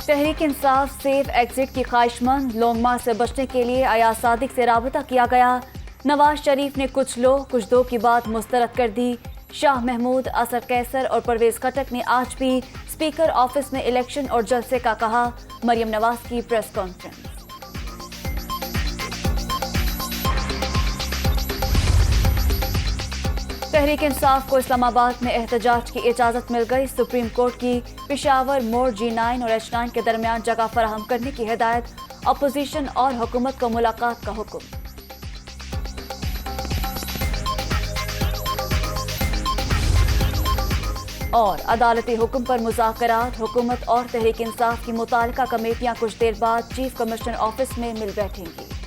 Tehreek Insaf safe exit की ख्वाहिशमंद long मार्च से बचने के लिए अयाज सादिक से राबता किया गया। नवाज शरीफ ने कुछ लो कुछ दो की बात मुस्तरद कर दी। शाह महमूद, असद कैसर और परवेज खटक ने आज भी स्पीकर ऑफिस में इलेक्शन और जलसे का कहा। मरियम नवाज की प्रेस कॉन्फ्रेंस। तहरीक इंसाफ को इस्लामाबाद में एहतजाज की इजाजत मिल गई। सुप्रीम कोर्ट की पेशावर मोड़ G9 और H9 के दरमियान जगह फराहम करने की हिदायत। अपोजिशन और हुकूमत को मुलाकात का हुक्म। और अदालती हुक्म पर मुज़ाकरात। हुकूमत और तहरीक इंसाफ की मुताल्लिका कमेटियां कुछ देर बाद चीफ कमिश्नर ऑफिस में मिल बैठेंगी।